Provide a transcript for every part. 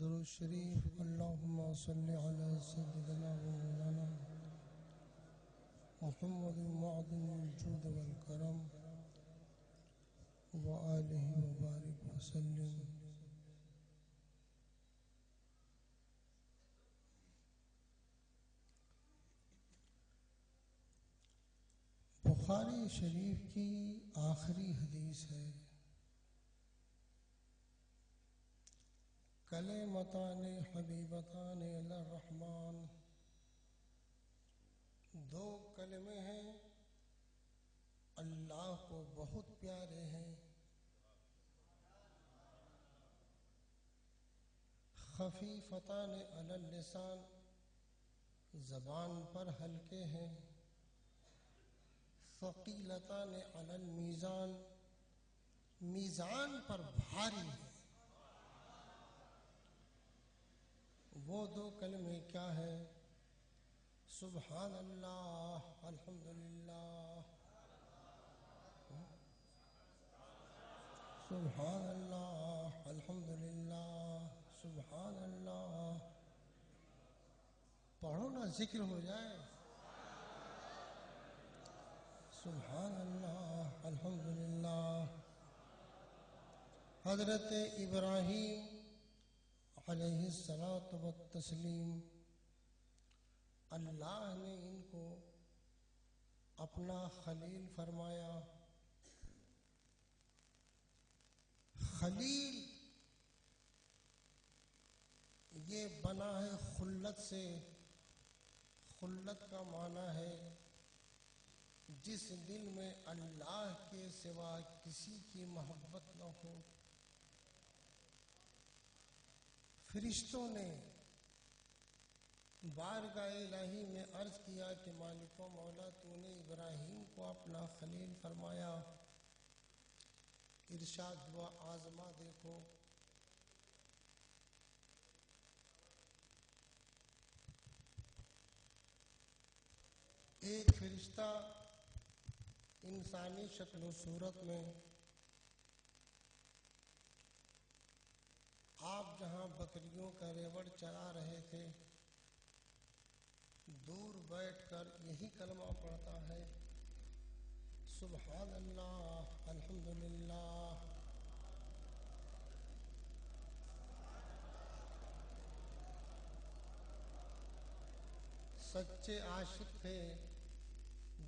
दुरूद शरीफ अल्लाहुम्मा सल्लि अला सय्यिदिना व मौलाना मुहम्मद मअदनिल जूद वल करम व आलिहि व बारिक व सल्लिम। बुखारी शरीफ की आखिरी हदीस है। कलिमताने हबीबताने इलर रहमान, दो कलमे हैं अल्लाह को बहुत प्यारे हैं। खफीफताने अलल लिसान, जबान पर हल्के हैं। सकीलताने अलल मीज़ान, मीज़ान पर भारी है। वो दो कलमे क्या है? सुबहान अल्लाह, अल्हम्दुलिल्लाह, सुबहान अल्लाह, अल्हम्दुलिल्लाह, सुबहान अल्लाह। पढ़ो ना, जिक्र हो जाए। सुबहान अल्लाह, अल्हम्दुलिल्लाह। हजरत इब्राहीम अलैहिस्सलातु वत्तस्लीम, अल्लाह ने इनको अपना खलील फरमाया। खलील ये बना है खुल्लत से। खुल्लत का माना है जिस दिल में अल्लाह के सिवा किसी की मोहब्बत न हो। फरिश्तों ने बारगाह इलाही में अर्ज किया कि मालिको मौला, तूने इब्राहीम को अपना खलील फरमाया। इरशाद हुआ, आजमा देखो। एक फरिश्ता इंसानी शक्ल सूरत में आप जहां बकरियों का रेवड़ चरा रहे थे, दूर बैठकर यही कलमा पढ़ता है, सुबहान अल्लाह, अल्हम्दुलिल्लाह। सच्चे आशिक थे,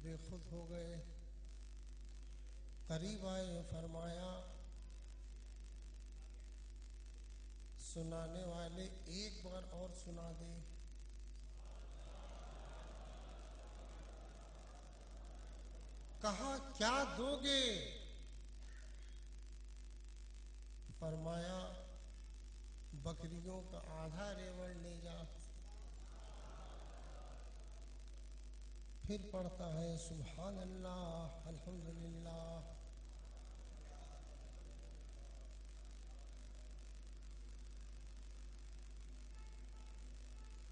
बेखुद हो गए। करीब आए, फरमाया, सुनाने वाले एक बार और सुना दे। कहा, क्या दोगे? फरमाया, बकरियों का आधा रेवड़ ले जा। फिर पढ़ता है, सुभान अल्लाह, अल्हम्दुलिल्लाह।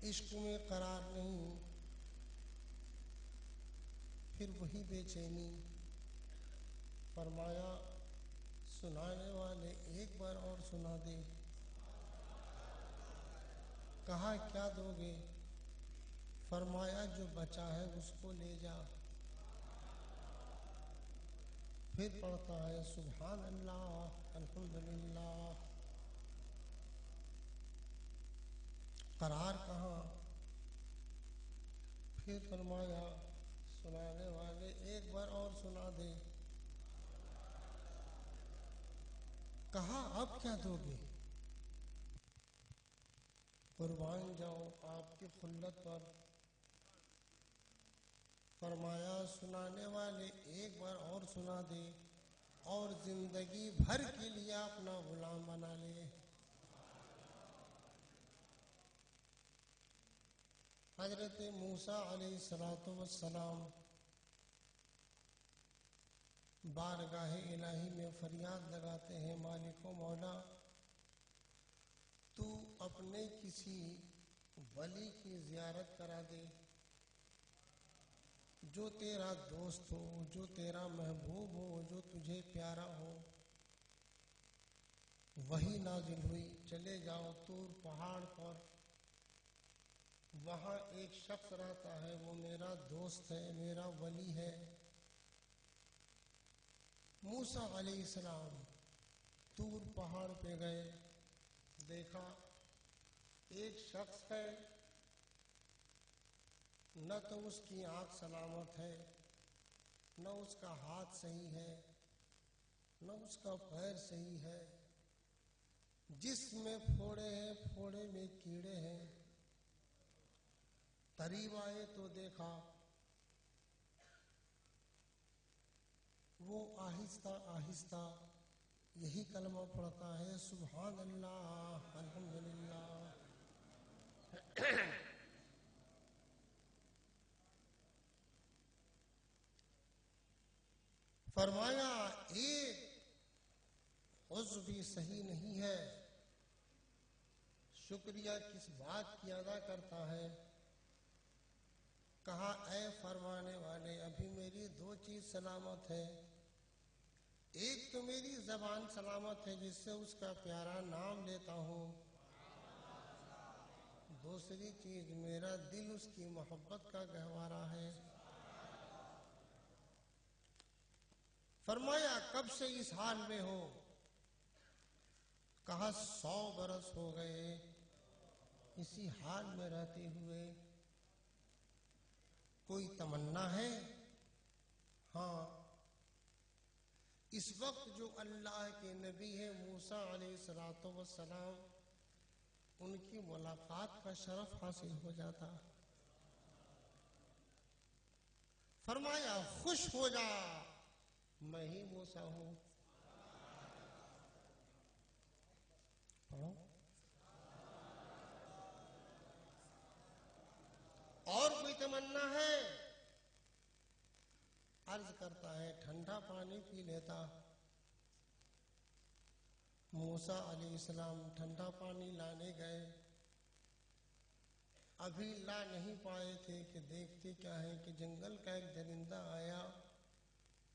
इश्क में करार नहीं, फिर वही बेचैनी। फरमाया, सुनाने वाले एक बार और सुना दे। कहा, क्या दोगे? फरमाया, जो बचा है उसको ले जा। फिर पढ़ता है, सुभान अल्लाह, अल्हम्दुलिल्लाह। करार कहाँ? फिर फरमाया, सुनाने वाले एक बार और सुना दे। कहा, अब क्या दोगे? कुर्बान जाओ आपकी खुल्लत पर। फरमाया, सुनाने वाले एक बार और सुना दे और जिंदगी भर के लिए अपना गुलाम बना ले। हजरत मूसा अलैहिस्सलातु वस्सलाम बारगाह इलाही में फरियाद लगाते हैं, मालिको मौला, तू अपने किसी वली की जियारत करा दे जो तेरा दोस्त हो, जो तेरा महबूब हो, जो तुझे प्यारा हो। वही नाजिल हुई, चले जाओ तूर पहाड़ पर, वहां एक शख्स रहता है, वो मेरा दोस्त है, मेरा वली है। मूसा अलैहिस्सलाम तूर पहाड़ पे गए, देखा एक शख्स है, न तो उसकी आंख सलामत है, न उसका हाथ सही है, न उसका पैर सही है, जिसमें फोड़े हैं, फोड़े में कीड़े हैं। करीब आए तो देखा वो आहिस्ता आहिस्ता यही कलमा पढ़ता है, सुभान अल्लाह अल्हम्दुलिल्लाह। फरमाया एक उज़्व भी सही नहीं है, शुक्रिया किस बात की अदा करता है। कहा ऐ फरमाने वाले, अभी मेरी दो चीज सलामत है, एक तो मेरी जबान सलामत है जिससे उसका प्यारा नाम लेता हूँ, दूसरी चीज मेरा दिल उसकी मोहब्बत का गहवारा है। फरमाया कब से इस हाल में हो? कहा 100 बरस हो गए इसी हाल में रहते हुए। कोई तमन्ना है? हाँ, इस वक्त जो अल्लाह के नबी है मूसा अलैहिस्सलातु वस्सलाम, उनकी मुलाकात का शरफ हासिल हो जाता। फरमाया खुश हो जा, मैं ही मूसा हूं। पढ़ो। और कोई तमन्ना है? अर्ज करता है ठंडा पानी पी लेता। मूसा अलैहिस्सलाम ठंडा पानी लाने गए, अभी ला नहीं पाए थे कि देखते क्या है कि जंगल का एक दरिंदा आया,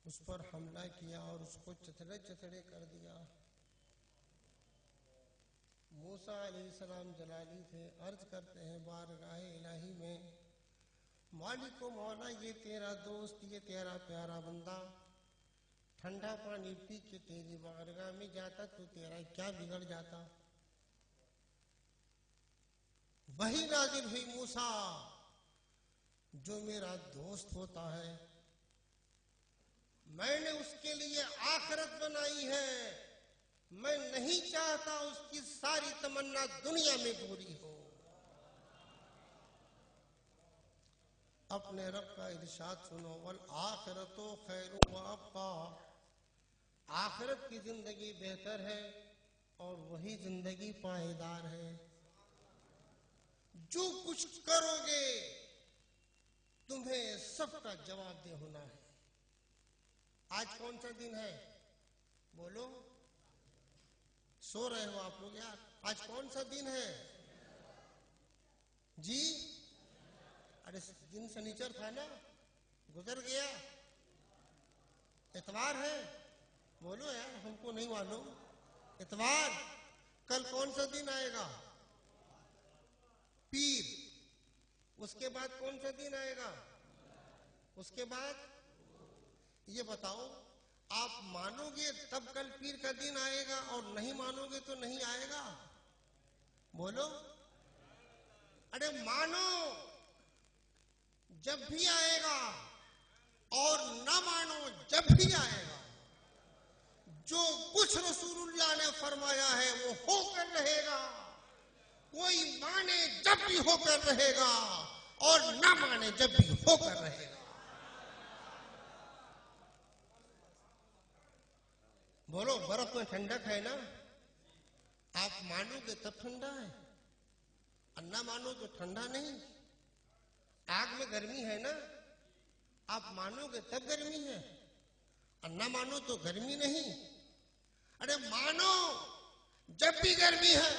उस पर हमला किया और उसको चतड़े चतड़े कर दिया। मूसा अलैहिस्सलाम जलाली थे, अर्ज करते हैं बारगाह इलाही में, मालिको मौला ये तेरा दोस्त, ये तेरा प्यारा बंदा ठंडा पानी पी के तेरी बारगाह में जाता तो तेरा क्या बिगड़ जाता। वही नाजिल हुई, मूसा जो मेरा दोस्त होता है मैंने उसके लिए आखिरत बनाई है, मैं नहीं चाहता उसकी सारी तमन्ना दुनिया में पूरी हो। अपने रब का इरशाद सुनो, वल आखिरतो खैरु व अब्का, आखिरत की जिंदगी बेहतर है और वही जिंदगी पायदार है। जो कुछ करोगे तुम्हें सबका जवाब दे होना है। आज कौन सा दिन है? बोलो, सो रहे हो आप लोग यार? आज कौन सा दिन है जी? अरे दिन शनिचर था ना, गुजर गया। इतवार है, बोलो यार, हमको नहीं मालूम। इतवार। कल कौन सा दिन आएगा? पीर। उसके बाद कौन सा दिन आएगा? उसके बाद ये बताओ, आप मानोगे तब कल पीर का दिन आएगा और नहीं मानोगे तो नहीं आएगा? बोलो। अरे मानो जब भी आएगा और ना मानो जब भी आएगा। जो कुछ रसूलुल्लाह ने फरमाया है वो होकर रहेगा। कोई माने जब भी होकर रहेगा और ना माने जब भी होकर रहेगा। बोलो, बर्फ में ठंडक है ना, आप मानोगे तब ठंडा है, और ना मानो तो ठंडा नहीं। आग में गर्मी है ना, आप मानोगे तब गर्मी है, और ना मानो तो गर्मी नहीं। अरे मानो जब भी गर्मी है,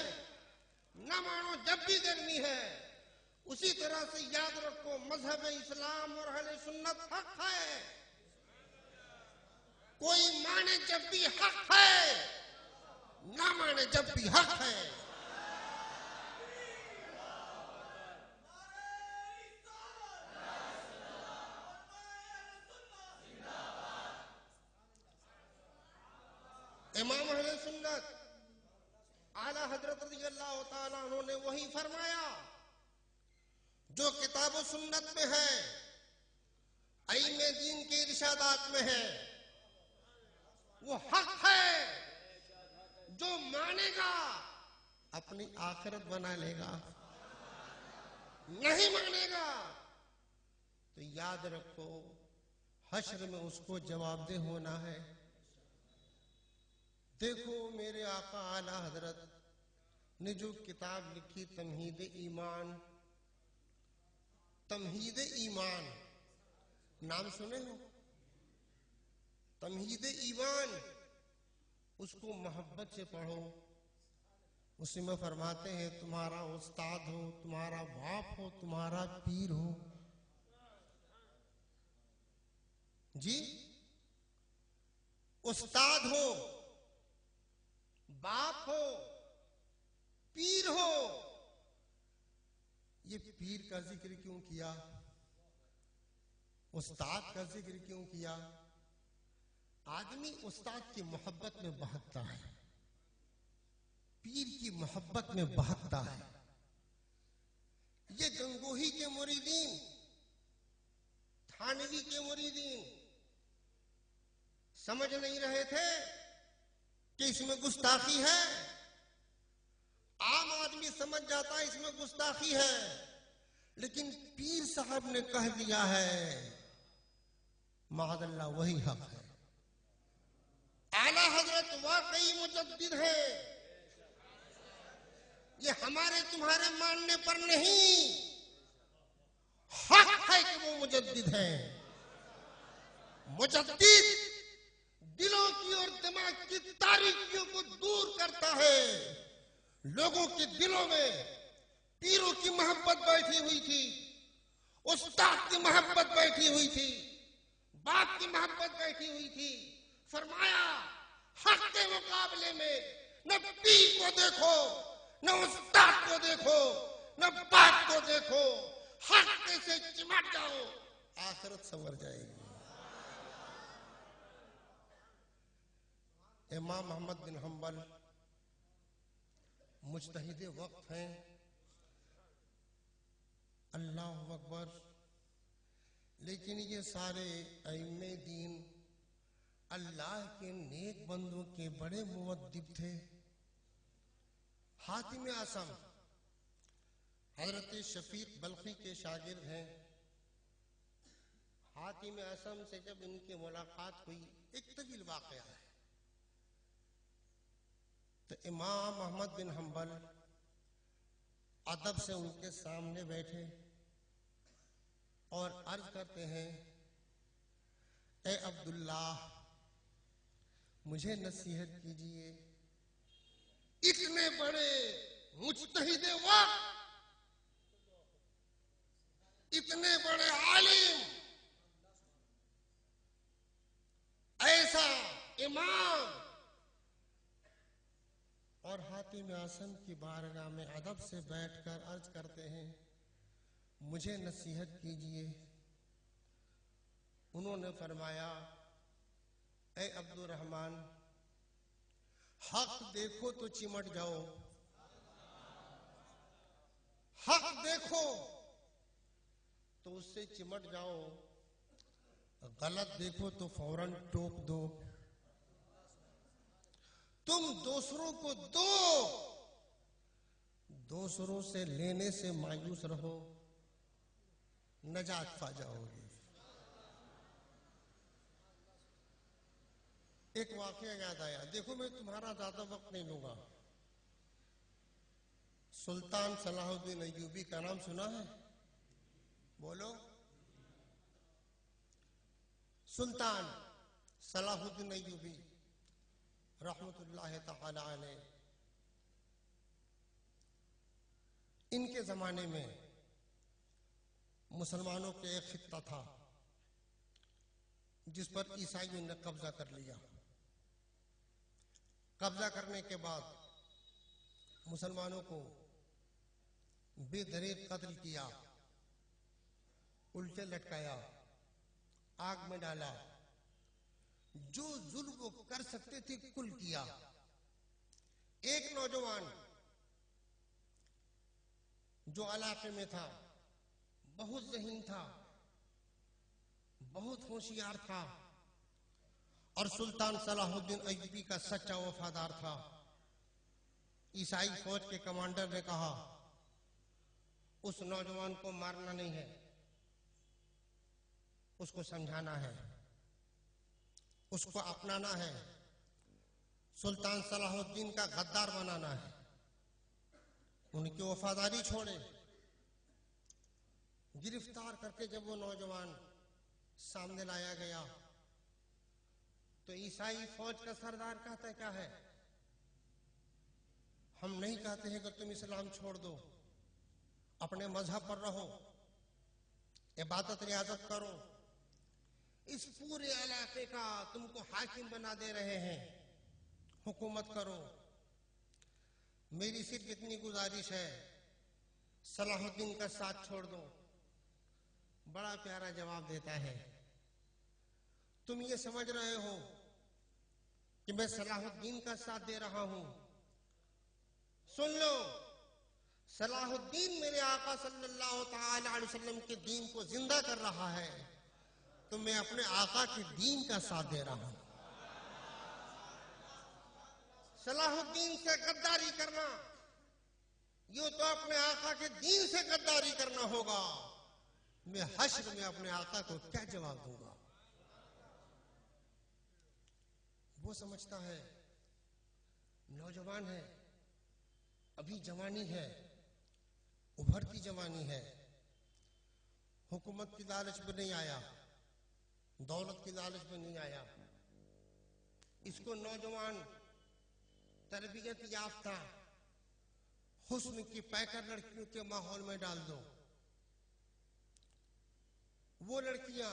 ना मानो जब भी गर्मी है। उसी तरह से याद रखो, मजहब इस्लाम और अहले सुन्नत हक है। कोई माने जब भी हक है ना माने जब भी हक है। इमाम अहले सुन्नत आला हजरत रज़ियल्लाहु ताला उन्होंने वही फरमाया जो किताब सुन्नत में है, आइम्मे दीन के इरशादात में है। वो हक है, जो मानेगा अपनी आखिरत बना लेगा, नहीं मानेगा तो याद रखो हश्र में उसको जवाबदेह होना है। देखो मेरे आका आला हजरत ने जो किताब लिखी तमहीद ईमान, तमहीद ईमान नाम सुने हो? तमहीद ईमान, उसको मोहब्बत से पढ़ो। उसमें फरमाते हैं तुम्हारा उस्ताद हो, तुम्हारा बाप हो, तुम्हारा पीर हो जी, उस्ताद हो, बाप हो, पीर हो। ये पीर का जिक्र क्यों किया, उस्ताद का जिक्र क्यों किया? आदमी उस्ताद की मोहब्बत में बहकता है, पीर की मोहब्बत में बहकता है। ये गंगोही के मुरीदीन, थानवी के मुरीदीन समझ नहीं रहे थे कि इसमें गुस्ताखी है। आम आदमी समझ जाता है इसमें गुस्ताखी है, लेकिन पीर साहब ने कह दिया है माअल्लाह वही हक है। आला हजरत वाकई मुजद्दिद है। ये हमारे तुम्हारे मानने पर नहीं, हक है कि वो मुजद्दिद है। मुजद्दिद दिलों की और दिमाग की तारीकियों को दूर करता है। लोगों के दिलों में पीरों की मोहब्बत बैठी हुई थी, उस्ताद की मोहब्बत बैठी हुई थी, बाप की मोहब्बत बैठी हुई थी। फरमाया हक के मुकाबले में न पीर को देखो, न उस्ताद को देखो, न बाप को देखो, हक से चिमट जाओ, आखिरत संवर जाएगी। इमाम अहमद बिन हम्बल मुज्तहिद वक्त हैं, अल्लाह अकबर, लेकिन ये सारे अइम्मे दीन अल्लाह के नेक बंदों के बड़े मुवद्दिब थे। हातिम आसम हजरत शफीक बल्खी के शागिर्द हैं। हातिम आसम से जब इनकी मुलाकात हुई, एक तवील वाकया है, तो इमाम अहमद बिन हम्बल अदब से उनके सामने बैठे और अर्ज करते हैं, ए अब्दुल्लाह मुझे नसीहत कीजिए। इतने बड़े मुज्तहिद वक्त, इतने बड़े आलिम, ऐसा इमाम, और हातिम आसम की बारगाह में अदब से बैठकर अर्ज करते हैं मुझे नसीहत कीजिए। उन्होंने फरमाया, ए अब्दुल रहमान, हक देखो तो चिमट जाओ, हक देखो तो उससे चिमट जाओ, गलत देखो तो फौरन टोक दो। तुम दूसरों को दो, दूसरों से लेने से मायूस रहो, नजात पा जाओगे। एक वाकया याद आया, देखो मैं तुम्हारा ज्यादा वक्त नहीं लूंगा। सुल्तान सलाहुद्दीन अय्यूबी का नाम सुना है? बोलो। सुल्तान सलाहुद्दीन अय्यूबी रहमतुल्लाह तआला अलैह, इनके जमाने में मुसलमानों के एक खित्ता था जिस पर ईसाइयों ने कब्जा कर लिया। कब्जा करने के बाद मुसलमानों को बेदरीग कत्ल किया, उल्टे लटकाया, आग में डाला, जो जुल्म वो कर सकते थे कुल किया। एक नौजवान जो इलाके में था, बहुत ज़हीन था, बहुत होशियार था और सुल्तान सलाहुद्दीन अय्यूबी का सच्चा वफादार था। ईसाई फौज के कमांडर ने कहा, उस नौजवान को मारना नहीं है, उसको समझाना है, उसको अपनाना है, सुल्तान सलाहुद्दीन का गद्दार बनाना है, उनकी वफादारी छोड़े। गिरफ्तार करके जब वो नौजवान सामने लाया गया तो ईसाई फौज का सरदार कहता है, क्या है, हम नहीं कहते हैं कि तुम इस्लाम छोड़ दो, अपने मजहब पर रहो, इबादत रियाजत करो, इस पूरे इलाके का तुमको हाकिम बना दे रहे हैं, हुकूमत करो, मेरी सिर्फ इतनी गुजारिश है, सलाहुद्दीन का साथ छोड़ दो। बड़ा प्यारा जवाब देता है, तुम ये समझ रहे हो कि मैं सलाहुद्दीन का साथ दे रहा हूं? सुन लो, सलाहुद्दीन मेरे आका सल्लल्लाहु तआला अलैहि वसल्लम के दीन को जिंदा कर रहा है, तो मैं अपने आका के दीन का साथ दे रहा हूं। सलाहुद्दीन से गद्दारी करना, ये तो अपने आका के दीन से गद्दारी करना होगा। मैं हश्र में अपने आका को क्या जवाब दूंगा? वो समझता है, नौजवान है, अभी जवानी है, उभरती जवानी है, हुकूमत की लालच में नहीं आया, दौलत की लालच में नहीं आया। इसको नौजवान तरबियत याफ्ता हुस्न की पैकर लड़कियों के माहौल में डाल दो। वो लड़कियां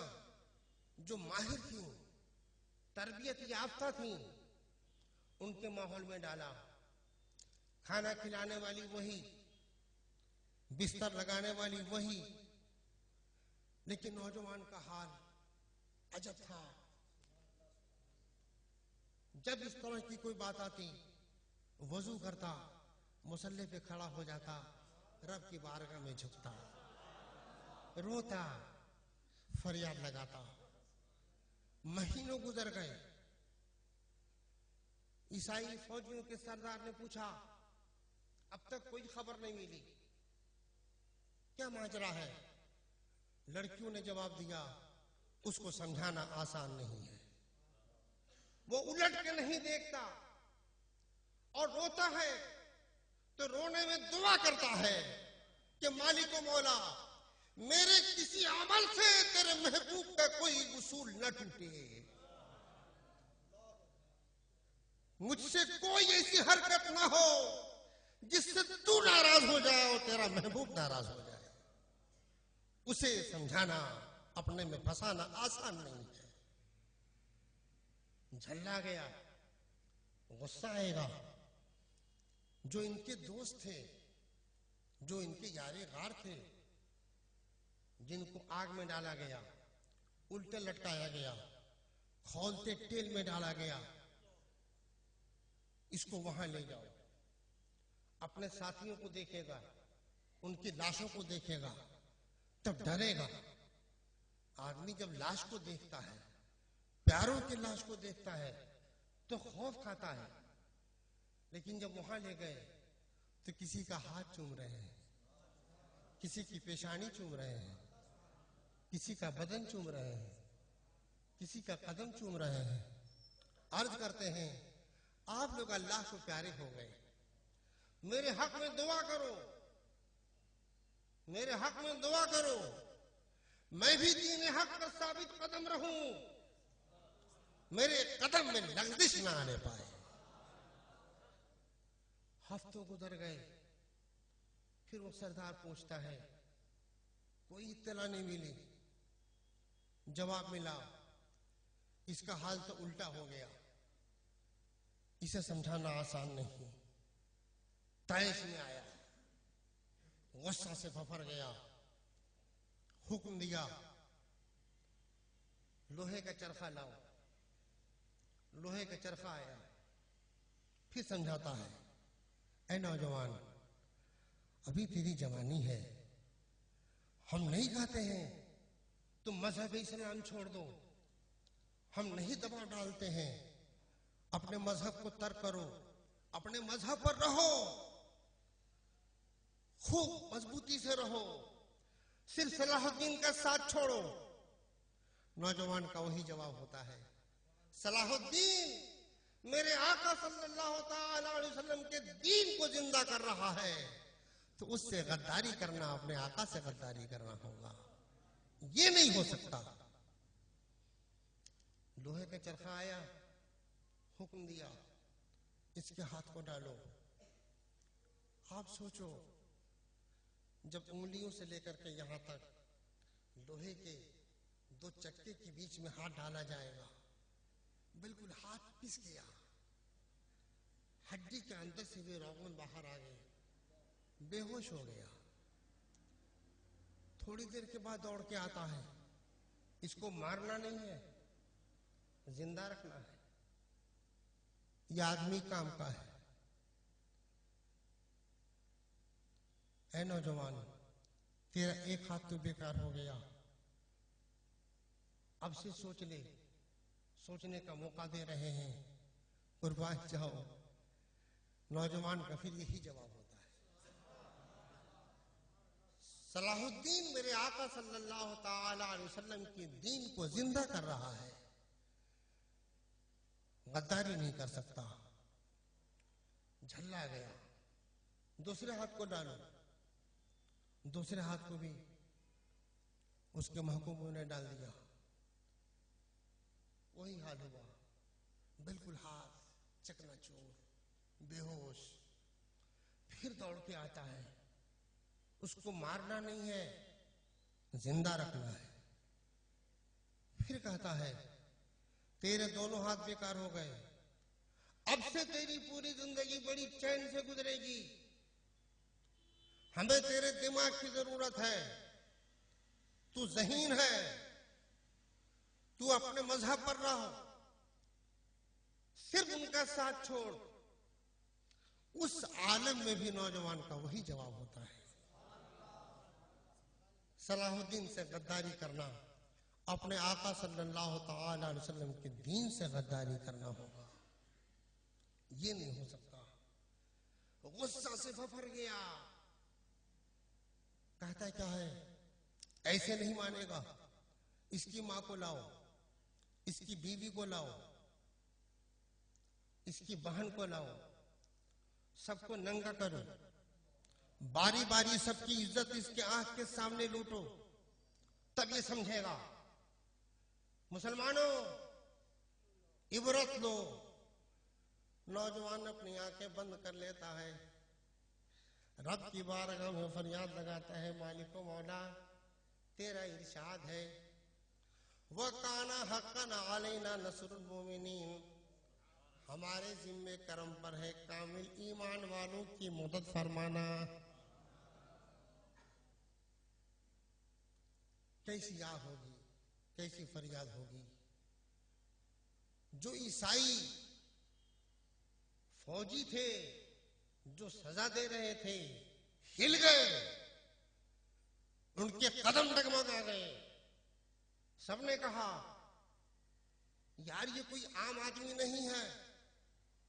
जो माहिर थीं, तरबियत याफ्ता थीं, उनके माहौल में डाला। खाना खिलाने वाली वही, बिस्तर लगाने वाली वही, लेकिन नौजवान का हाल अजब था। जब इस तरह की कोई बात आती, वजू करता, मुसल्ले पे खड़ा हो जाता, रब की बारगाह में झुकता, रोता, फरियाद लगाता। महीनों गुजर गए। ईसाई फौजियों के सरदार ने पूछा, अब तक कोई खबर नहीं मिली, क्या माजरा है? लड़कियों ने जवाब दिया, उसको समझाना आसान नहीं है, वो उलट के नहीं देखता और रोता है तो रोने में दुआ करता है कि मालिक मौला, मेरे किसी अमल से तेरे महबूब का कोई उसूल न टूटे, मुझसे कोई ऐसी हरकत ना हो जिससे तू नाराज हो जाए और तेरा महबूब नाराज हो जाए। उसे समझाना, अपने में फंसाना आसान नहीं है। झल्ला गया, गुस्सा आएगा। जो इनके दोस्त थे, जो इनके यारे गार थे, जिनको आग में डाला गया, उल्टे लटकाया गया, खौलते तेल में डाला गया, इसको वहां ले जाओ। अपने साथियों को देखेगा, उनकी लाशों को देखेगा, तब डरेगा। आदमी जब लाश को देखता है, प्यारों की लाश को देखता है, तो खौफ खाता है। लेकिन जब वहां ले गए तो किसी का हाथ चूम रहे हैं, किसी की पेशानी चूम रहे हैं, किसी का बदन चूम रहे हैं, किसी का कदम चूम रहे हैं। अर्ज करते हैं, आप लोग अल्लाह को प्यारे हो गए, मेरे हक में दुआ करो, मेरे हक में दुआ करो, मैं भी दीन हक पर साबित कदम रहूं, मेरे कदम में लग़ज़िश ना आने पाए। हफ्तों गुजर गए, फिर वो सरदार पूछता है, कोई इत्तला नहीं मिली। जवाब मिला, इसका हाल तो उल्टा हो गया, इसे समझाना आसान नहीं। तैश में आया, गुस्सा से फफर गया, हुक्म दिया लोहे का चरखा लाओ। लोहे का चरखा आया। फिर समझाता है, ऐ नौजवान, अभी तेरी जवानी है, हम नहीं कहते हैं तुम मजहब इस्लाम छोड़ दो, हम नहीं दबाव डालते हैं, अपने मजहब को तर्क करो, अपने मजहब पर रहो, खूब मजबूती से रहो, सिर्फ सलाहुद्दीन का साथ छोड़ो। नौजवान का वही जवाब होता है, सलाहुद्दीन मेरे आका सल्लल्लाहु ताला अलैहि वसल्लम के दीन को जिंदा कर रहा है, तो उससे गद्दारी करना अपने आका से गद्दारी करना होगा, ये नहीं हो सकता। लोहे का चरखा आया, हुक्म दिया इसके हाथ को डालो। आप सोचो, जब उंगलियों से लेकर के यहां तक लोहे के दो चक्के के बीच में हाथ डाला जाएगा, बिल्कुल हाथ पिस गया, हड्डी के अंदर से भी रोगन बाहर आ गए, बेहोश हो गया। थोड़ी देर के बाद दौड़ के आता है, इसको मारना नहीं है, जिंदा रखना है, यह आदमी काम का है। ऐ नौजवान, तेरा एक हाथ तो बेकार हो गया, अब से सोच ले, सोचने का मौका दे रहे हैं, कुर्बान जाओ। नौजवान का फिर यही जवाब होता है, सलाहुद्दीन मेरे आका सल्लल्लाहु ताला अलैहि वसल्लम के दीन को जिंदा कर रहा है, गद्दारी नहीं कर सकता। झल्ला गया, दूसरे हाथ को डालो। दूसरे हाथ को भी उसके महकूमों ने डाल दिया, वही हाल हुआ, बिल्कुल हाथ चकनाचूर, बेहोश। फिर दौड़ के आता है, उसको मारना नहीं है, जिंदा रखना है। फिर कहता है, तेरे दोनों हाथ बेकार हो गए, अब से तेरी पूरी जिंदगी बड़ी चैन से गुजरेगी, हमें तेरे दिमाग की जरूरत है, तू ज़हीन है, तू अपने मजहब पर रहो, सिर्फ उनका साथ छोड़। उस आलम में भी नौजवान का वही जवाब होता है, सलाहुद्दीन से गद्दारी करना अपने आका सल्लल्लाहु ताला अलैहि वसल्लम के दीन से गद्दारी करना होगा, ये नहीं हो सकता। गुस्सा से फफर गया, कहता है क्या है, ऐसे नहीं मानेगा, इसकी मां को लाओ, इसकी बीवी को लाओ, इसकी बहन को लाओ, सबको नंगा करो, बारी बारी सबकी इज्जत इसके आंख के सामने लूटो, तब ये समझेगा। मुसलमानों, इबरत लो। नौजवान अपनी आंखें बंद कर लेता है, रब की बारगाह में फरियाद लगाता है, मालिको मौला तेरा इरशाद है, वह काना हक्कन अलैना नसरुल मोमिनीन, हमारे जिम्मे करम पर है कामिल ईमान वालों की मदद फरमाना। कैसी आह होगी, कैसी फरियाद होगी। जो ईसाई फौजी थे, जो सजा दे रहे थे, हिल गए, उनके कदम डगमगा गए। सबने कहा, यार ये कोई आम आदमी नहीं है,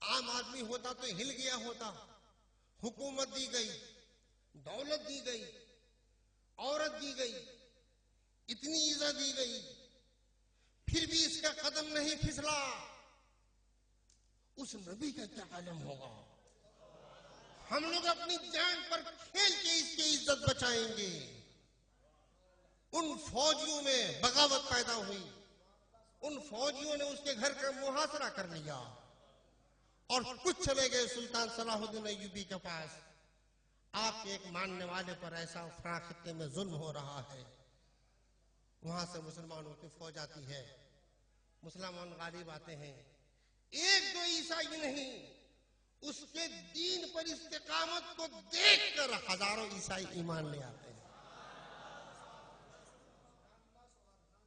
आम आदमी होता तो हिल गया होता। हुकूमत दी गई, दौलत दी गई, औरत दी गई, इतनी इज्जत दी गई, फिर भी इसका कदम नहीं फिसला। उस नबी का क्या आलम होगा। हम लोग अपनी जान पर खेल के इसकी इज्जत बचाएंगे। उन फौजियों में बगावत पैदा हुई, उन फौजियों ने उसके घर का मुहासरा कर लिया और कुछ चले गए सुल्तान सलाहुद्दीन अय्यूबी के पास। आपके एक मानने वाले पर ऐसा फराँ खित्ते में जुल्म हो रहा है। वहां से मुसलमानों की फौज आती है, मुसलमान गालिब आते हैं। एक दो ईसाई नहीं, उसके दीन पर इस्तिकामत को देखकर हजारों ईसाई ईमान ले आते हैं।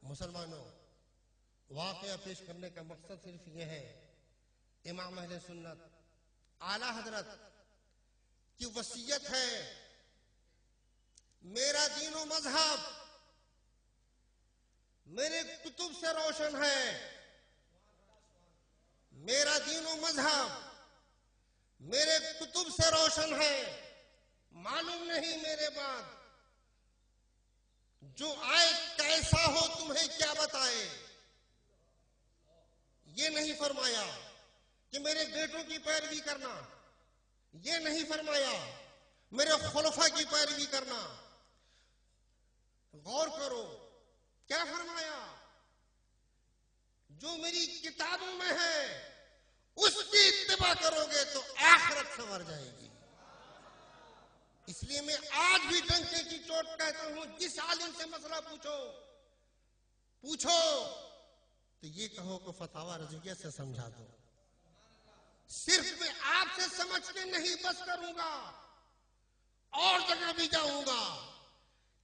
मुसलमानों, वाकया पेश करने का मकसद सिर्फ यह है, इमाम अहले सुन्नत आला हजरत की वसीयत है, मेरा दीन व मजहब मेरे कुतुब से रोशन है, मेरा दीन व मजहब मेरे कुतुब से रोशन है। मालूम नहीं मेरे बाद जो आए कैसा हो तुम्हें क्या बताए। ये नहीं फरमाया कि मेरे बेटों की पैरवी करना, ये नहीं फरमाया मेरे खुलफा की पैरवी करना। गौर करो क्या फरमाया, जो मेरी किताबों में है उसकी इत्तिबा करोगे तो आखिरत संवर जाएगी। इसलिए मैं आज भी डंके की चोट कहता हूं, जिस आलिम से मसला पूछो तो ये कहो कि फतावा रज़िया से समझा दो। सिर्फ मैं आपसे समझ के नहीं बस करूंगा, और जगह भी जाऊंगा,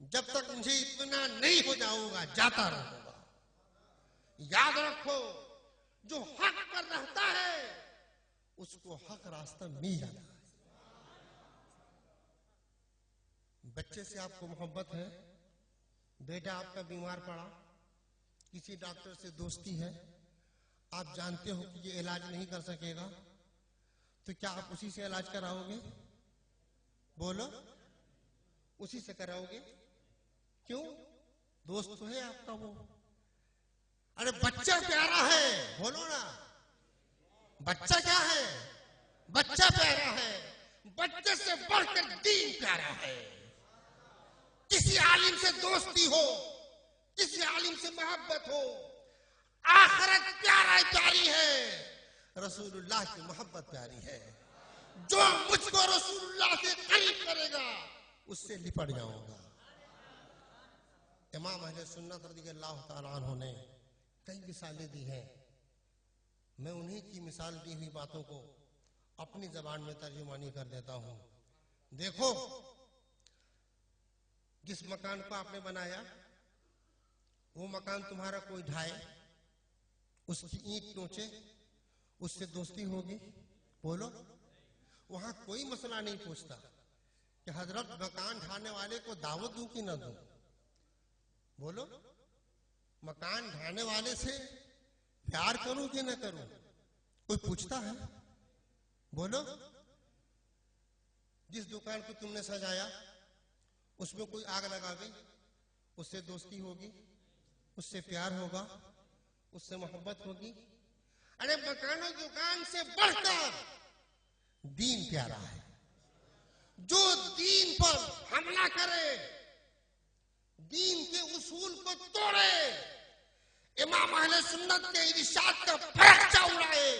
जब तक मुझे इत्मीनान नहीं हो जाऊंगा जाता रहूंगा। याद रखो, जो हक पर रहता है उसको हक रास्ता मिल जाता है। बच्चे से आपको मोहब्बत है, बेटा आपका बीमार पड़ा, किसी डॉक्टर से दोस्ती है, आप जानते हो कि ये इलाज नहीं कर सकेगा, तो क्या आप उसी से इलाज कराओगे? बोलो, उसी से कराओगे? क्यों? दोस्त तो है आपका वो। अरे बच्चा प्यारा है, बोलो ना, बच्चा क्या है? बच्चा प्यारा है, बच्चे से बढ़कर दीन प्यारा है। किसी आलिम से दोस्ती हो, किसी आलिम से मोहब्बत हो, आखिरत प्यारी है, रसूलुल्लाह की मोहब्बत प्यारी है। जो मुझको रसूलुल्लाह से करीब करेगा उससे लिपट जाऊंगा। इमाम अहले सुन्नत रज़ियल्लाहु ताला अन्हु ने कई मिसालें दी हैं। मैं उन्हीं की मिसाल दी हुई बातों को अपनी जबान में तर्जुमानी कर देता हूं। देखो, जिस मकान को आपने बनाया वो मकान तुम्हारा कोई ढाए, उसकी ईंट नोचे, उससे दोस्ती होगी? बोलो, वहां कोई मसला नहीं पूछता कि हजरत मकान ढाने वाले को दावत दूं कि ना दूं। बोलो, मकान ढाने वाले से प्यार करूं कि ना करूं, कोई पूछता है? बोलो, जिस दुकान को तुमने सजाया उसमें कोई आग लगा गई, उससे दोस्ती होगी, उससे प्यार होगा, उससे मोहब्बत होगी? अरे मकानो दुकान से बढ़कर दीन प्यारा है। जो दीन पर हमला करे, दीन के उसूल को तोड़े, इमाम अहले सुन्नत के इरशाद का फरक्चा उड़ाए,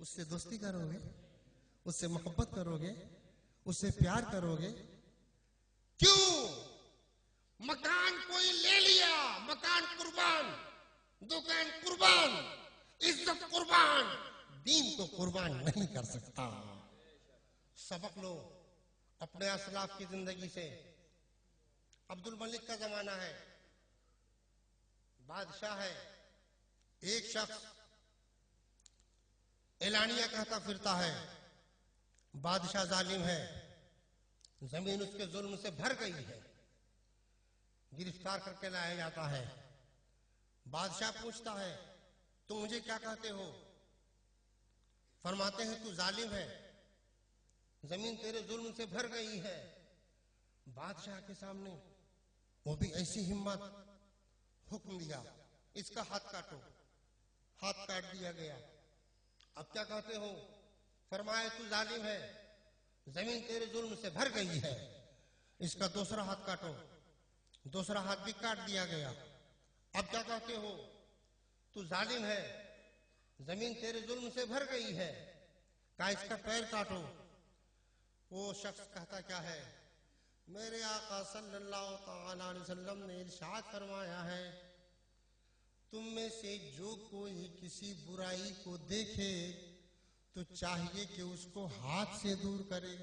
उससे दोस्ती करोगे, उससे मोहब्बत करोगे, उससे प्यार करोगे? क्यों? मकान कोई ले लिया, मकान कुर्बान, दुकान कुर्बान, इज्जत कुर्बान, दीन को कुर्बान नहीं कर सकता। सबक लो अपने असलाफ की जिंदगी से। अब्दुल मलिक का जमाना है, बादशाह है, एक शख्स एलानिया कहता फिरता है, बादशाह जालिम है, जमीन उसके जुल्म से भर गई है। गिरफ्तार करके लाया जाता है। बादशाह पूछता है, तुम मुझे क्या कहते हो? फरमाते हैं, तू जालिम है, जमीन तेरे जुल्म से भर गई है। बादशाह के सामने वो भी ऐसी हिम्मत, हुक्म दिया, इसका हाथ काटो। हाथ काट दिया गया। अब क्या कहते हो? फरमाया, तू जालिम है, जमीन तेरे जुल्म से भर गई है, इसका दूसरा हाथ काटो। दूसरा हाथ भी काट दिया गया। अब क्या कहते हो? तू जालिम है, जमीन तेरे जुल्म से भर गई है, कहा इसका पैर काटो। वो शख्स कहता क्या है? मेरे आका सल्लल्लाहु ताला अलैहि वसल्लम ने इरशाद फरमाया है, तुम में से जो कोई किसी बुराई को देखे तो चाहिए कि उसको हाथ से दूर करे।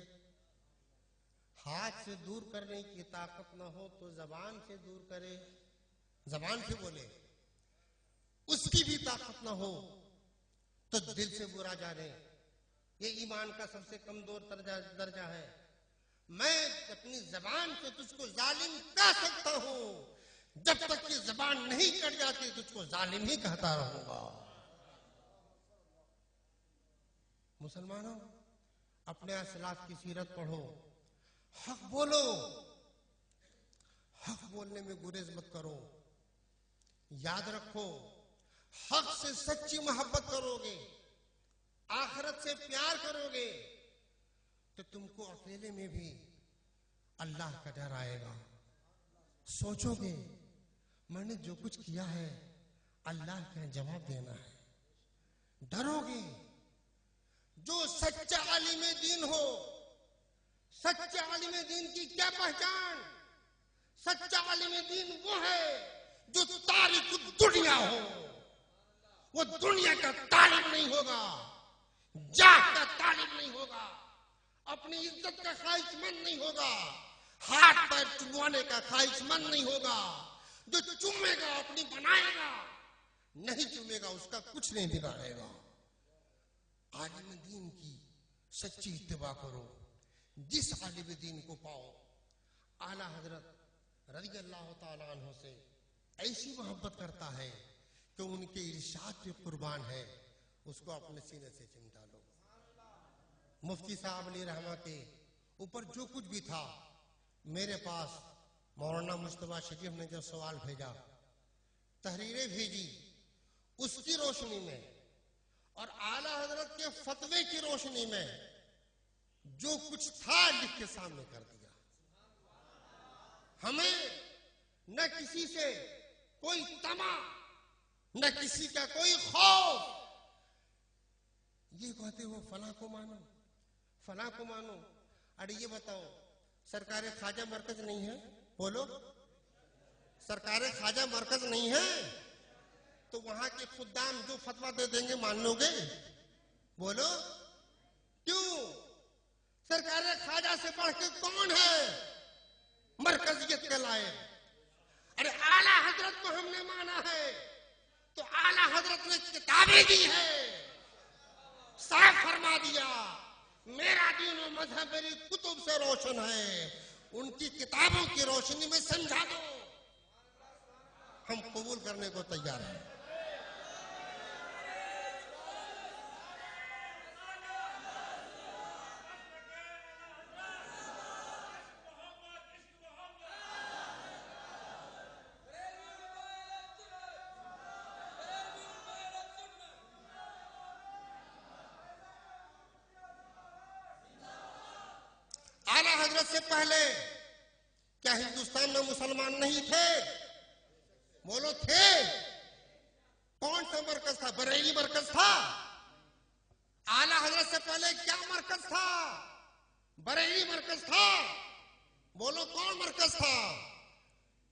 हाथ से दूर करने की ताकत न हो तो जबान से दूर करे, जबान से बोले। उसकी भी ताकत न हो तो दिल से बुरा जाने। ये ईमान का सबसे कमजोर दर्जा है। मैं अपनी जबान से तुझको जालिम कह सकता हूं, जब तक कि जबान नहीं कट जाती तुझको जालिम ही कहता रहूंगा। मुसलमानों, अपने असलाफ की सीरत पढ़ो, हक बोलो, हक बोलने में गुरेज मत करो। याद रखो, हक से सच्ची मोहब्बत करोगे, आखिरत से प्यार करोगे तो तुमको अकेले में भी अल्लाह का डर आएगा। सोचोगे मैंने जो कुछ किया है अल्लाह का जवाब देना है। डरोगे। जो सच्चा आलिम दीन हो, सच्चे आलिम दीन की क्या पहचान? सच्चा आलिम दीन वो है जो तारिक दुनिया हो। वो दुनिया का तालिब नहीं होगा, जात का तालिब नहीं होगा, अपनी इज्जत का ख्वाहिशमंद नहीं होगा, हाथ पैर चुमवाने का ख्वाहिशमंद नहीं होगा। जो चुमेगा अपनी बनाएगा, नहीं चुमेगा उसका कुछ नहीं बिगाड़ेगा। आलिम दीन की सच्ची इत्तिबा करो। जिस आलिम दीन को पाओ, आला हजरत रज़ी अल्लाह ताला अन्हु से ऐसी मोहब्बत करता है कि उनके इरशाद पे कुर्बान है, उसको अपने सीने से चिमटा लो। मुफ्ती साहब अली रहमा के ऊपर जो कुछ भी था, मेरे पास मौलाना मुस्तफा शरीफ ने जो सवाल भेजा, तहरीरें भेजी, उसकी रोशनी में और आला हजरत के फतवे की रोशनी में जो कुछ था लिख के सामने कर दिया। हमें न किसी से कोई तमा, न किसी का कोई खौफ। ये कहते हो फला को मानो, फला को मानो। अरे ये बताओ, सरकार ख्वाजा मरकज नहीं है? बोलो, सरकार ख्वाजा मरकज नहीं है तो वहां के खुद्दाम जो फतवा दे देंगे मान लोगे? बोलो, क्यों? सरकार ख्वाजा से बढ़ के कौन है मरकजियत के लायक? अरे आला हजरत को हमने माना है तो आला हजरत ने किताबें दी है, साफ फरमा दिया मेरा दीन और मजहब मेरी कुतुब से रोशन है। उनकी किताबों की रोशनी में समझा दो, हम कबूल करने को तैयार हैं। आला हजरत से पहले क्या हिंदुस्तान में मुसलमान नहीं थे? बोलो, थे? कौन सा मरकज था? बरेली मरकज था? आला हजरत से पहले क्या मरकज था? बरेली मरकज था? बोलो, कौन मरकज था?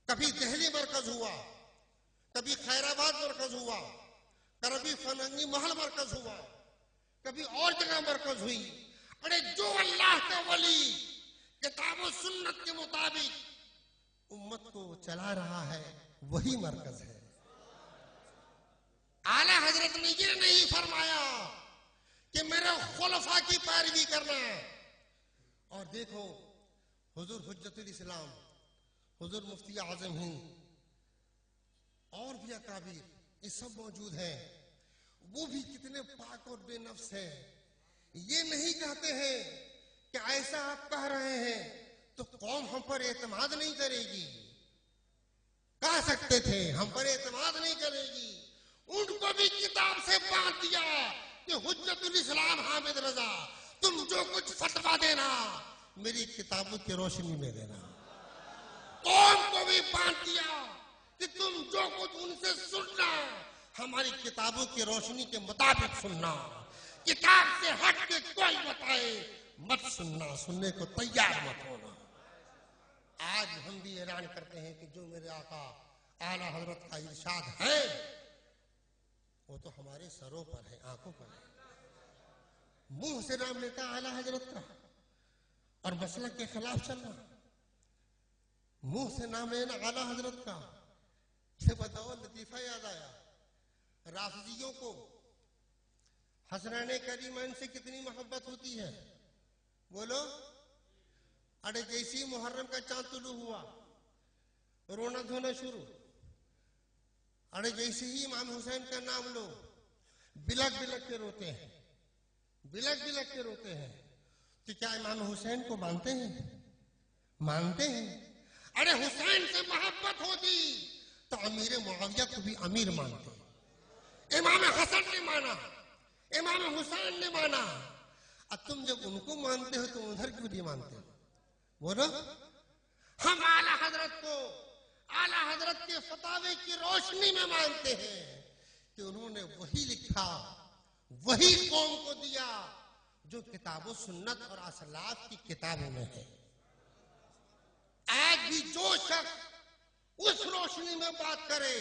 कभी दिल्ली मरकज हुआ, कभी खैराबाद मरकज हुआ, कभी फनंगी महल मरकज हुआ, कभी और जगह मरकज हुई। अरे जो अल्लाह का वली किताब और सुन्नत के मुताबिक उम्मत को चला रहा है वही मरकज है। आला हजरत ने ये नहीं फरमाया कि मेरे खुलफा की पैरवी करना। और देखो, हुजूर हुज्जतुल इस्लाम, हुजूर मुफ्ती आजम हिंद और भी अकाबिर ये सब मौजूद हैं। वो भी कितने पाक और बेनफ्स हैं। ये नहीं कहते हैं कि ऐसा आप कह रहे हैं तो कौम हम पर एतमाद नहीं करेगी। कह सकते थे हम पर एतमाद नहीं करेगी। उनको भी किताब से बांध दिया कि हुज्जतुल इस्लाम हामिद रजा, तुम जो कुछ फतवा देना मेरी किताबों की रोशनी में देना। कौम को भी बांध दिया कि तुम जो कुछ उनसे सुनना हमारी किताबों की रोशनी के मुताबिक सुनना। किताब से हट के कोई बताए मत सुनना, सुनने को तैयार मत होना। आज हम भी ऐलान करते हैं कि जो मेरे आका आला हजरत का इरशाद है वो तो हमारे सरों पर है, आंखों पर है। मुंह से नाम लेता आला हजरत का और मसलक के खिलाफ चलना, मुंह से नाम लेना आला हजरत का। ये बताओ, लतीफा याद आया, राफिजियों को हसरैन करीमैन से कितनी मोहब्बत होती है, बोलो। अरे जैसी मुहर्रम का चांद तुलू हुआ, रोना धोना शुरू। अरे जैसे ही इमाम हुसैन का नाम लो, बिलक बिलक के रोते हैं, बिलक बिलक के रोते हैं। तो क्या इमाम हुसैन को मानते हैं? मानते हैं। अरे हुसैन से मोहब्बत होती तो अमीर मुआविया को भी अमीर मानते। इमाम हसन ने माना, इमाम हुसैन ने माना, अब तुम जब उनको मानते हो तो उधर क्यों नहीं मानते हो? बोलो। हम आला हजरत को आला हजरत के फतावे की रोशनी में मानते हैं कि उन्होंने वही लिखा, वही कौम को दिया जो किताबों सुन्नत और असलाफ की किताबों में है। आज भी जो शख्स उस रोशनी में बात करे,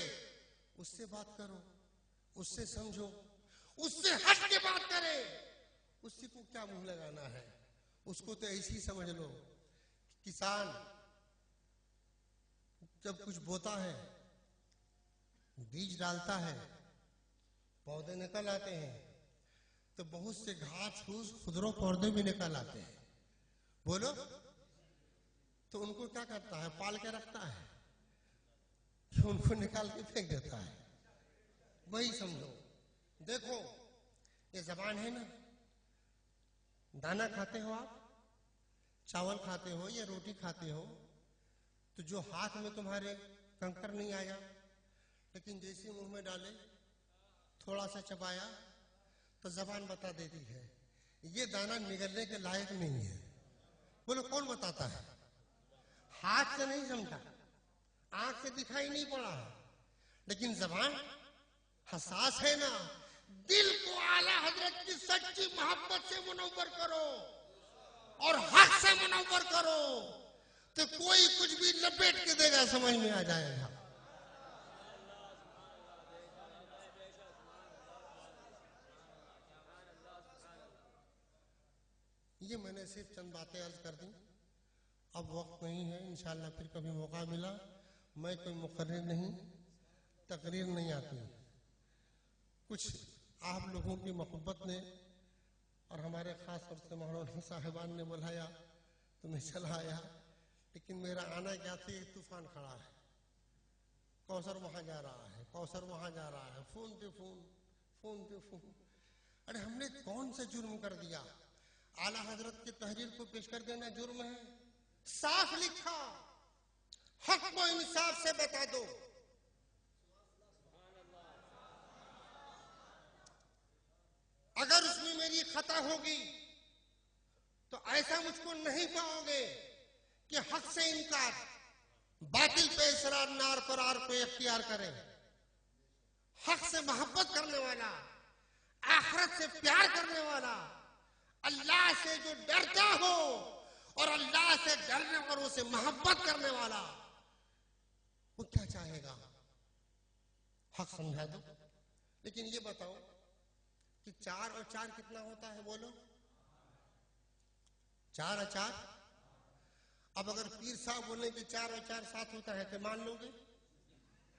उससे बात करो, उससे समझो। उससे हट के बात करे, उससे को क्या मुंह लगाना है? उसको तो ऐसी ही समझ लो, किसान जब कुछ बोता है, बीज डालता है, पौधे निकल आते हैं, तो बहुत से घास फूस खुदरो पौधे भी निकल आते हैं, बोलो। तो उनको क्या करता है? पाल के रखता है कि उनको निकाल के फेंक देता है? वही समझो। देखो, ये जबान है ना, दाना खाते हो आप, चावल खाते हो या रोटी खाते हो, तो जो हाथ में तुम्हारे कंकर नहीं आया, लेकिन जैसे मुंह में डाले, थोड़ा सा चबाया, तो जबान बता देती है ये दाना निगलने के लायक नहीं है। बोलो, कौन बताता है? हाथ से नहीं समझा, आंख से दिखाई नहीं पड़ा, लेकिन जबान हसास है ना। दिल को आला हजरत की सच्ची मोहब्बत से मुनव्वर करो और हक से मुनव्वर करो, तो कोई कुछ भी लपेट के देगा, समझ में आ जाएगा। ये मैंने सिर्फ चंद बातें अर्ज कर दी। अब वक्त नहीं है, इंशाल्लाह फिर कभी मौका मिला। मैं कोई मुकर्रिर नहीं, तकरीर नहीं आती। कुछ आप लोगों की मोहब्बत ने और हमारे खास तौर से मौलाना साहिबान ने बुलाया तो मैं चला आया, लेकिन मेरा आना क्या था, एक तूफान खड़ा है, कौसर वहां जा रहा है, कौसर वहां जा रहा है, फोन पे फोन, फोन पे फोन। अरे हमने कौन सा जुर्म कर दिया? आला हजरत की तहरीर को पेश कर देना जुर्म है? साफ लिखा, हक को इंसाफ से बता दो। अगर उसमें मेरी खता होगी तो ऐसा मुझको नहीं पाओगे कि हक से इनकार, बातिल पे इसरार, नार पर आर को इख्तियार करे। हक से मोहब्बत करने वाला, आखिरत से प्यार करने वाला, अल्लाह से जो डरता हो और अल्लाह से डरने और उसे मोहब्बत करने वाला, वो क्या चाहेगा? हक समझा दो। लेकिन ये बताओ कि 4 और 4 कितना होता है? बोलो, 4 और 4। अब अगर पीर साहब बोले कि 4 और 4 7 होता है तो मान लोगे?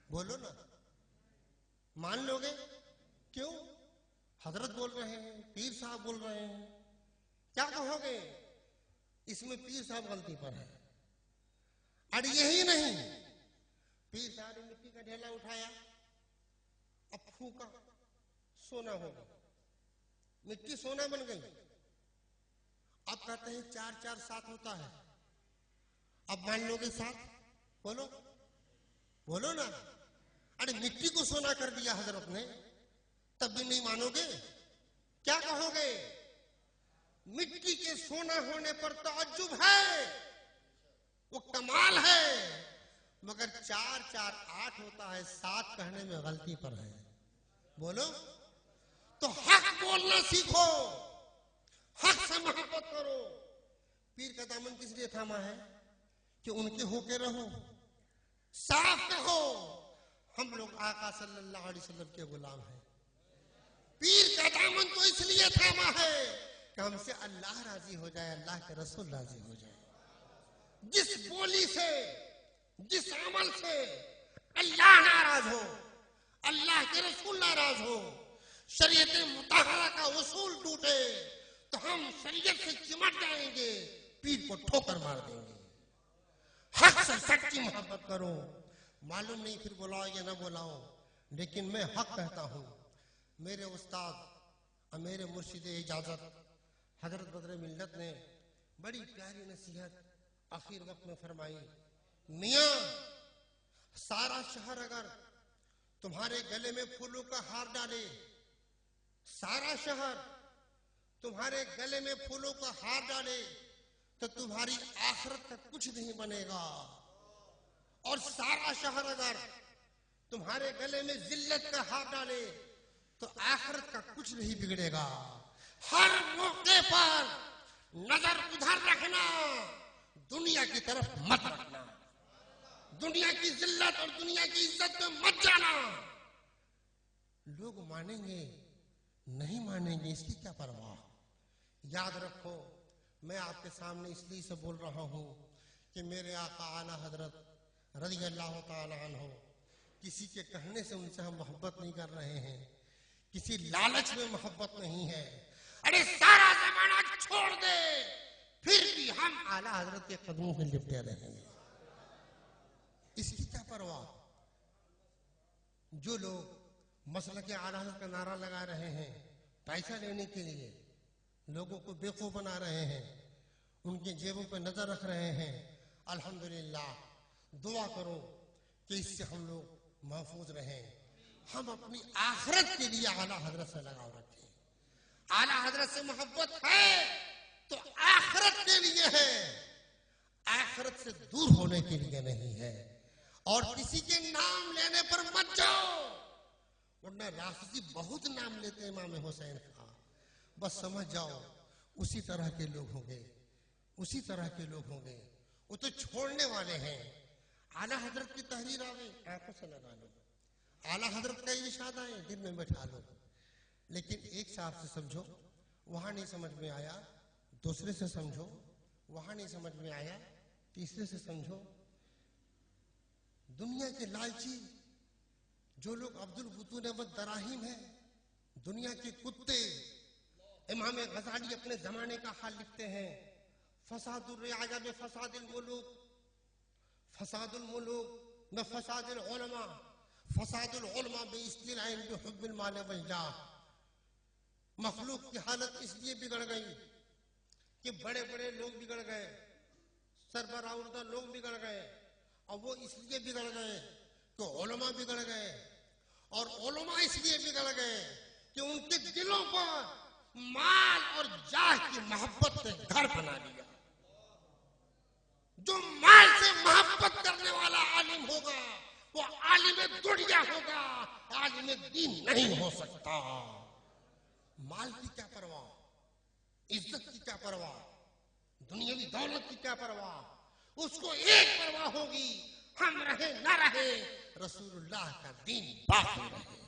बोलो ना, मान लोगे? क्यों? हजरत बोल रहे हैं, पीर साहब बोल रहे हैं, क्या कहोगे? इसमें पीर साहब गलती पर है। और यही नहीं, पीर साहब ने मिट्टी का ढेला उठाया, अब फूका, सोना होगा, मिट्टी सोना बन गई। अब कहते हैं 4 4 7 होता है, अब मान लोगे 7? बोलो, बोलो ना। अरे मिट्टी को सोना कर दिया हजरत ने, तब भी नहीं मानोगे? क्या कहोगे? मिट्टी के सोना होने पर ताज्जुब है, वो कमाल है, मगर 4 4 8 होता है, 7 कहने में गलती पर है। बोलो, तो हक बोलना सीखो, हक से मोहब्बत करो। पीर का दामन किस लिए थामा है? कि उनके होके रहो, साफ कहो हम लोग आका सल्लल्लाहु अलैहि वसल्लम के गुलाम हैं। पीर का दामन तो इसलिए थामा है कि हमसे अल्लाह राजी हो जाए, अल्लाह के रसूल राजी हो जाए। जिस बोली से, जिस अमल से अल्लाह नाराज हो, अल्लाह के रसूल नाराज हो, शरीयत मुताहरा का उसूल टूटे, तो हम शरीयत से चिमट जाएंगे, पीर को ठोकर मार देंगे। हक से सच्ची मोहब्बत करो। मालूम नहीं फिर बुलाओ या ना बुलाओ, लेकिन मैं हक कहता हूँ। मेरे उस्ताद और मेरे मुर्शिद इजाजत हजरत बदर मिल्लत ने बड़ी प्यारी नसीहत आखिर वक्त में फरमाई। मियाँ, सारा शहर अगर तुम्हारे गले में फूलों का हार डाले, सारा शहर तुम्हारे गले में फूलों का हार डाले, तो तुम्हारी आखिरत का कुछ नहीं बनेगा। और सारा शहर अगर तुम्हारे गले में जिल्लत का हार डाले, तो आखिरत का कुछ नहीं बिगड़ेगा। हर मौके पर नजर उधर रखना, दुनिया की तरफ मत रखना। दुनिया की जिल्लत और दुनिया की इज्जत में मत जाना। लोग मानेंगे नहीं मानेंगे, इसकी क्या परवाह। याद रखो, मैं आपके सामने इसलिए से बोल रहा हूं कि मेरे आका आला हजरत रज़ी अल्लाह ताला अन्हु, किसी के कहने से उनसे हम मोहब्बत नहीं कर रहे हैं, किसी लालच में मोहब्बत नहीं है। अरे सारा जमाना छोड़ दे, फिर भी हम आला हजरत के कदमों में लिपटे रहेंगे, इसकी क्या परवाह। जो लोग मसलक के आला हजरत का नारा लगा रहे हैं पैसा लेने के लिए, लोगों को बेवकूफ बना रहे हैं, उनके जेबों पर नजर रख रहे हैं, अल्हम्दुलिल्लाह दुआ करो कि इससे हम लोग महफूज रहें। हम अपनी आखिरत के लिए आला हजरत से लगाव रखें। आला हजरत से मोहब्बत है तो आखिरत के लिए है, आखिरत से दूर होने के लिए नहीं है। और किसी के नाम लेने पर मत जाओ, वरना राफिजी बहुत नाम लेते हैं इमाम हुसैन का। बस समझ जाओ उसी तरह के लोग होंगे, उसी तरह के लोग होंगे। वो तो छोड़ने वाले हैं। आला हजरत की तहरीर आ गई, आंखों से लगा लो। आला हजरत का इरशाद आए, दिल में बैठा लो। लेकिन एक साहब से समझो, वहां नहीं समझ में आया, दूसरे से समझो, वहां नहीं समझ में आया, तीसरे से समझो। दुनिया के लालची जो लोग अब्दुल बुतून अहमद दराहिम है, दुनिया के कुत्ते, इमाम गजाली अपने जमाने का हाल लिखते हैं। फसादुल रियाजा में फसादुल मुलूक, फसादुल मुलूक में फसादुल उलमा, फसादुल उलमा में इस्तिलाइन भी हुब्बुल माल वल जाह। मखलूक की हालत इसलिए बिगड़ गई कि बड़े बड़े लोग बिगड़ गए, सरबराह लोग बिगड़ गए, और वो इसलिए बिगड़ गए कि उलमा बिगड़ गए, और उलमा इसलिए बिगड़ गए कि उनके दिलों पर माल और जाह की मोहब्बत ने घर बना लिया। जो माल से मोहब्बत करने वाला आलिम होगा वो आलिम दुनिया होगा, आलिम दीन नहीं हो सकता। माल की क्या परवाह, इज्जत की क्या परवाह, दुनियावी दौलत की क्या परवाह। उसको एक परवाह होगी, हम रहे ना रहे, रसूलुल्लाह का दीन बाकी रहे।